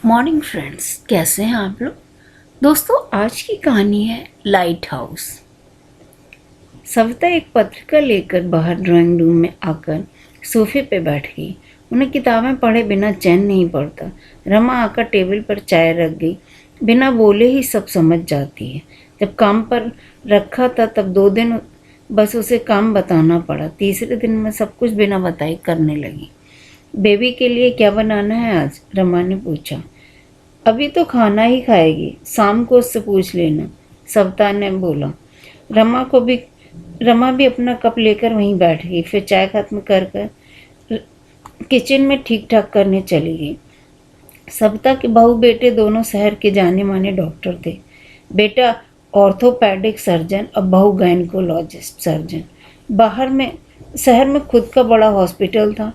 Morning friends, कैसे हैं आप लोग। दोस्तों, आज की कहानी है लाइट हाउस। सविता एक पत्रिका लेकर बाहर ड्राइंग रूम में आकर सोफे पे बैठ गई। उन्हें किताबें पढ़े बिना चैन नहीं पड़ता। रमा आकर टेबल पर चाय रख गई। बिना बोले ही सब समझ जाती है। जब काम पर रखा था तब 2 दिन बस उसे काम बताना पड़ा। तीसरे दिन में सब कुछ बिना बताए करने लगी। बेबी के लिए क्या बनाना है आज? रमा ने पूछा। अभी तो खाना ही खाएगी, शाम को उससे पूछ लेना, सविता ने बोला। रमा को भी रमा भी अपना कप लेकर वहीं बैठ गई। फिर चाय खत्म कर किचन में ठीक ठाक करने चली गई। सविता के बहू बेटे दोनों शहर के जाने माने डॉक्टर थे। बेटा ऑर्थोपेडिक सर्जन और बहू गायनिकोलॉजिस्ट सर्जन। शहर में खुद का बड़ा हॉस्पिटल था।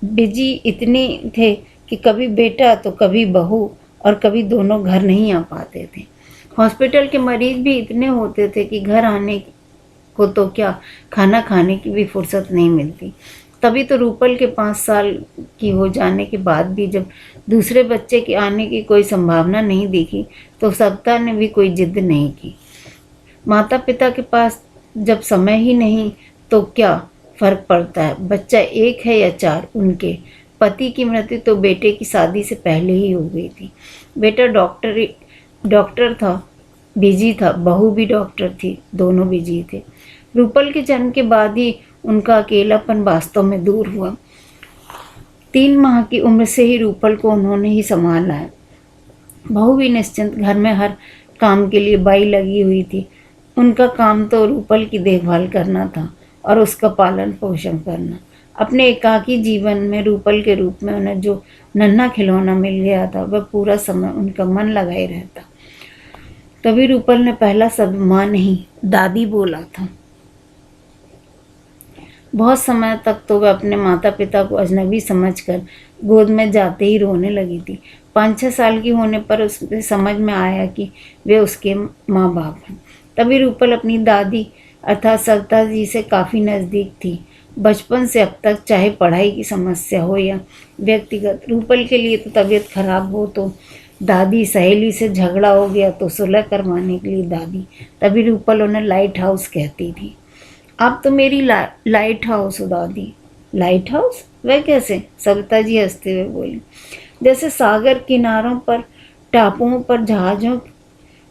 बिजी इतने थे कि कभी बेटा तो कभी बहू और कभी दोनों घर नहीं आ पाते थे। हॉस्पिटल के मरीज भी इतने होते थे कि घर आने को तो क्या, खाना खाने की भी फुर्सत नहीं मिलती। तभी तो रूपल के 5 साल की हो जाने के बाद भी जब दूसरे बच्चे के आने की कोई संभावना नहीं दिखी तो सविता ने भी कोई जिद नहीं की। माता पिता के पास जब समय ही नहीं तो क्या फर्क पड़ता है, बच्चा एक है या 4। उनके पति की मृत्यु तो बेटे की शादी से पहले ही हो गई थी। बेटा डॉक्टर था, बिजी था, बहू भी डॉक्टर थी, दोनों बिजी थे। रूपल के जन्म के बाद ही उनका अकेलापन वास्तव में दूर हुआ। 3 माह की उम्र से ही रूपल को उन्होंने ही संभाला है। बहू भी निश्चिंत, घर में हर काम के लिए बाई लगी हुई थी। उनका काम तो रूपल की देखभाल करना था और उसका पालन पोषण करना। अपने एकाकी जीवन में रूपल के रूप में उन्हें जो नन्हा खिलौना मिल गया था वह पूरा समय उनका मन लगाए रहता। तभी रूपल ने पहला शब्द माँ नहीं दादी बोला था। बहुत समय तक तो वह अपने माता पिता को अजनबी समझकर गोद में जाते ही रोने लगी थी। 5-6 साल की होने पर उसे समझ में आया कि वे उसके माँ बाप हैं। तभी रूपल अपनी दादी अर्थात सविता जी से काफ़ी नज़दीक थी। बचपन से अब तक, चाहे पढ़ाई की समस्या हो या व्यक्तिगत। रूपल के लिए तो तबीयत खराब हो तो दादी, सहेली से झगड़ा हो गया तो सुलह करवाने के लिए दादी। तभी रूपल उन्हें लाइट हाउस कहती थी। आप तो मेरी लाइट हाउस हो दादी। Light house? वह कैसे? सविता जी हंसते हुए बोली। जैसे सागर किनारों पर, टापुओं पर जहाज़ों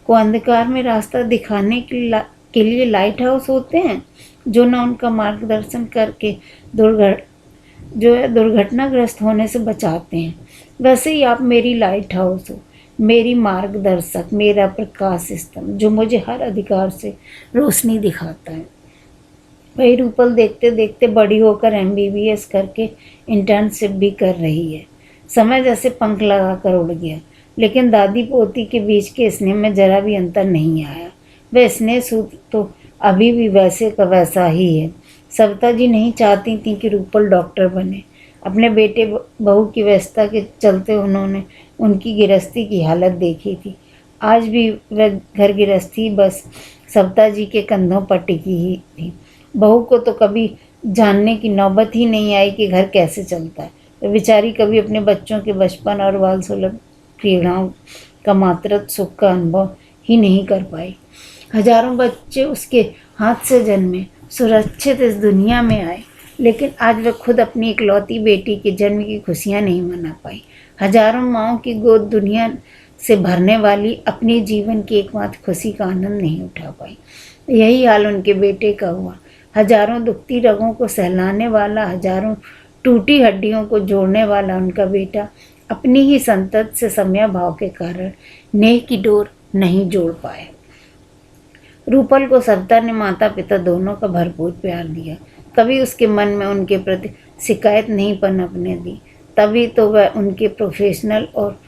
को अंधकार में रास्ता दिखाने के लिए लाइट हाउस होते हैं, जो न उनका मार्गदर्शन करके दुर्घटनाग्रस्त होने से बचाते हैं। वैसे ही आप मेरी लाइट हाउस हो, मेरी मार्गदर्शक, मेरा प्रकाश स्तंभ, जो मुझे हर अधिकार से रोशनी दिखाता है। वही रूपल देखते देखते बड़ी होकर MBBS करके इंटर्नशिप भी कर रही है। समय जैसे पंख लगाकर उड़ गया, लेकिन दादी पोती के बीच के स्नेह में जरा भी अंतर नहीं आया। वह स्नेह सूत्र तो अभी भी वैसे का वैसा ही है। सविता जी नहीं चाहती थी कि रूपल डॉक्टर बने। अपने बेटे बहू की व्यस्तता के चलते उन्होंने उनकी गृहस्थी की हालत देखी थी। आज भी वह घर गृहस्थी बस सविता जी के कंधों पर टिकी ही थी। बहू को तो कभी जानने की नौबत ही नहीं आई कि घर कैसे चलता है। वह बेचारी कभी अपने बच्चों के बचपन और बाल सुलभ क्रीड़ाओं का मातृत्व सुख का अनुभव ही नहीं कर पाई। हजारों बच्चे उसके हाथ से जन्मे, सुरक्षित इस दुनिया में आए, लेकिन आज वह खुद अपनी इकलौती बेटी के जन्म की खुशियाँ नहीं मना पाई। हजारों माँओं की गोद दुनिया से भरने वाली अपने जीवन की एकमात्र खुशी का आनंद नहीं उठा पाई। यही हाल उनके बेटे का हुआ। हजारों दुखती रगों को सहलाने वाला, हजारों टूटी हड्डियों को जोड़ने वाला उनका बेटा अपनी ही संतत से समया भाव के कारण नेह की डोर नहीं जोड़ पाए। रूपल को सविता ने माता पिता दोनों का भरपूर प्यार दिया। कभी उसके मन में उनके प्रति शिकायत नहीं पनपने दी। तभी तो वह उनके प्रोफेशनल और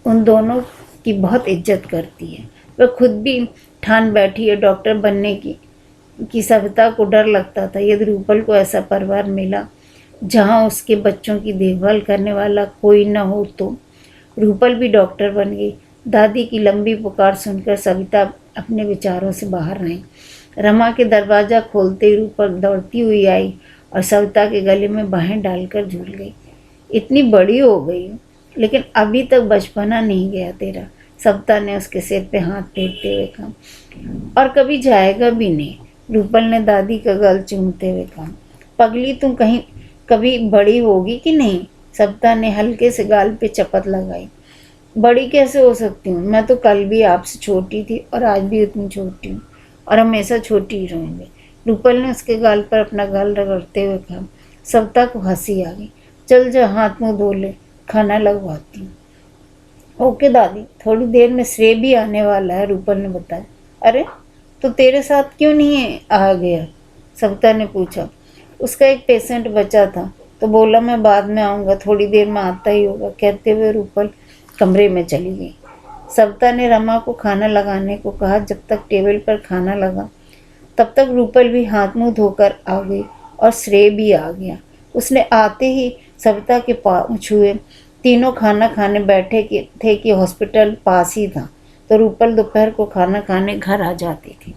उन दोनों की बहुत इज्जत करती है। वह खुद भी ठान बैठी है डॉक्टर बनने की सविता को डर लगता था यदि रूपल को ऐसा परिवार मिला जहां उसके बच्चों की देखभाल करने वाला कोई न हो तो। रूपल भी डॉक्टर बन गई। दादी की लंबी पुकार सुनकर सविता अपने विचारों से बाहर आई। रमा के दरवाज़ा खोलते ही रूपल दौड़ती हुई आई और सविता के गले में बाहें डालकर झूल गई। इतनी बड़ी हो गई लेकिन अभी तक बचपना नहीं गया तेरा, सविता ने उसके सिर पे हाथ फेरते हुए कहा। और कभी जाएगा भी नहीं, रूपल ने दादी का गल चूमते हुए कहा। पगली तुम कहीं कभी बड़ी होगी कि नहीं, सविता ने हल्के से गाल पे चपत लगाई। बड़ी कैसे हो सकती हूँ, मैं तो कल भी आपसे छोटी थी और आज भी उतनी छोटी हूँ और हमेशा छोटी ही रहूँगी। रूपल ने उसके गाल पर अपना गाल रगड़ते हुए कहा। सविता को हंसी आ गई। चल जा, हाथ मुँह धो ले, खाना लगवाती हूँ। ओके दादी, थोड़ी देर में श्रेय भी आने वाला है, रूपल ने बताया। अरे तो तेरे साथ क्यों नहीं आ गया, सविता ने पूछा। उसका एक पेशेंट बचा था तो बोला मैं बाद में आऊँगा, थोड़ी देर में आता ही होगा, कहते हुए रूपल कमरे में चली गई। सविता ने रमा को खाना लगाने को कहा। जब तक टेबल पर खाना लगा तब तक रूपल भी हाथ मुंह धोकर आ गई और श्रेय भी आ गया। उसने आते ही सविता के पाँव छुए। तीनों खाना खाने बैठे थे कि हॉस्पिटल पास ही था, तो रूपल दोपहर को खाना खाने घर आ जाती थी।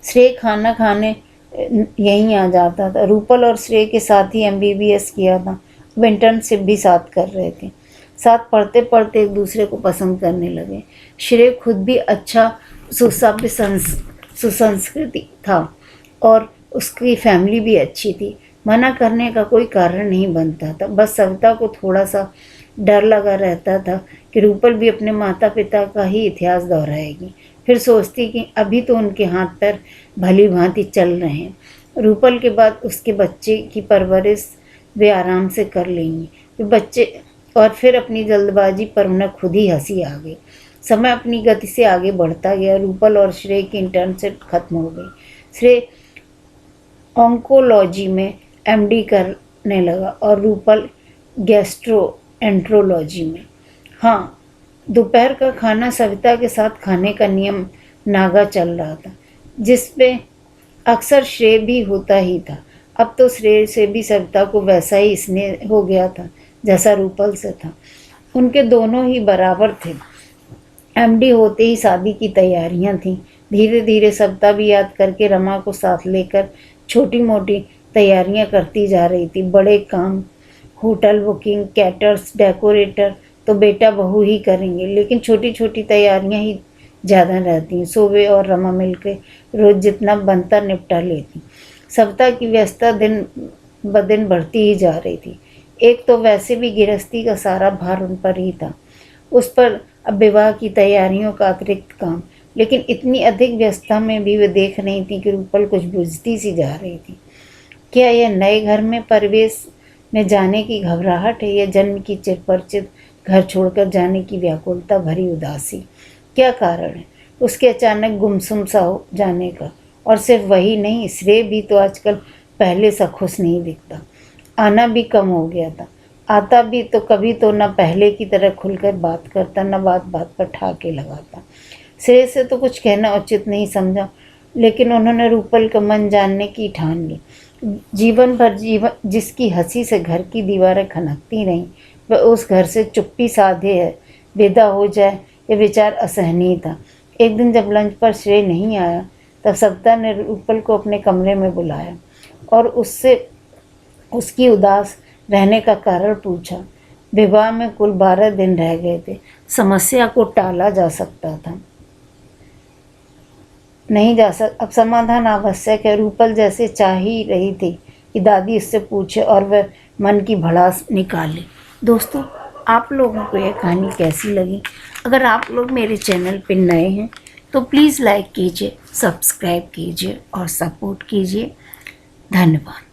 श्रेय खाना खाने यहीं आ जाता था। रूपल और श्रेय के साथ ही MBBS किया था, अब इंटर्नशिप भी साथ कर रहे थे। साथ पढ़ते पढ़ते एक दूसरे को पसंद करने लगे। श्रेय खुद भी अच्छा सुसभ्य सुसंस्कृति था और उसकी फैमिली भी अच्छी थी। मना करने का कोई कारण नहीं बनता था, बस सविता को थोड़ा सा डर लगा रहता था कि रूपल भी अपने माता पिता का ही इतिहास दोहराएगी। फिर सोचती कि अभी तो उनके हाथ पैर भली भांति चल रहे हैं, रूपल के बाद उसके बच्चे की परवरिश वे आराम से कर लेंगी। वे बच्चे और फिर अपनी जल्दबाजी पर उन्हें खुद ही हंसी आ गई। समय अपनी गति से आगे बढ़ता गया। रूपल और श्रेय की इंटर्नशिप खत्म हो गई। श्रेय ऑन्कोलॉजी में MD करने लगा और रूपल गैस्ट्रोएंट्रोलॉजी में। हाँ, दोपहर का खाना सविता के साथ खाने का नियम नागा चल रहा था, जिस पे अक्सर श्रेय भी होता ही था। अब तो श्रेय से भी सविता को वैसा ही स्नेह हो गया था जैसा रूपल से था। उनके दोनों ही बराबर थे। MD होते ही शादी की तैयारियां थीं। धीरे धीरे सविता भी याद करके रमा को साथ लेकर छोटी मोटी तैयारियां करती जा रही थी। बड़े काम, होटल बुकिंग, कैटर्स, डेकोरेटर तो बेटा बहू ही करेंगे, लेकिन छोटी छोटी तैयारियां ही ज़्यादा रहती। सोबे और रमा मिलकर रोज़ जितना बनता निपटा लेती। सविता की व्यस्तता दिन ब दिन बढ़ती ही जा रही थी। एक तो वैसे भी गृहस्थी का सारा भार उन पर ही था, उस पर अब विवाह की तैयारियों का अतिरिक्त काम। लेकिन इतनी अधिक व्यस्तता में भी वे देख रही थी कि रूपल कुछ बुझती सी जा रही थी। क्या यह नए घर में प्रवेश में जाने की घबराहट है या जन्म की चिरपरिचित घर छोड़कर जाने की व्याकुलता भरी उदासी? क्या कारण है उसके अचानक गुमसुम सा हो जाने का? और सिर्फ वही नहीं, श्रेय भी तो आजकल पहले सा खुश नहीं दिखता। आना भी कम हो गया था। आता भी तो कभी तो न पहले की तरह खुलकर बात करता, न बात बात पर ठाके लगाता। श्रेय से तो कुछ कहना उचित नहीं समझा, लेकिन उन्होंने रूपल का मन जानने की ठान ली। जीवन भर जिसकी हंसी से घर की दीवारें खनकती रहीं, वह उस घर से चुप्पी साधे है विदा हो जाए, यह विचार असहनीय था। एक दिन जब लंच पर श्रेय नहीं आया, तब सविता ने रूपल को अपने कमरे में बुलाया और उससे उसकी उदास रहने का कारण पूछा। विवाह में कुल 12 दिन रह गए थे। समस्या को टाला जा सकता था, नहीं जा सक अब समाधान आवश्यक है। रूपल जैसे चाह ही रही थी कि दादी इससे पूछे और वह मन की भड़ास निकाले। दोस्तों, आप लोगों को यह कहानी कैसी लगी? अगर आप लोग मेरे चैनल पर नए हैं तो प्लीज़ लाइक कीजिए, सब्सक्राइब कीजिए और सपोर्ट कीजिए। धन्यवाद।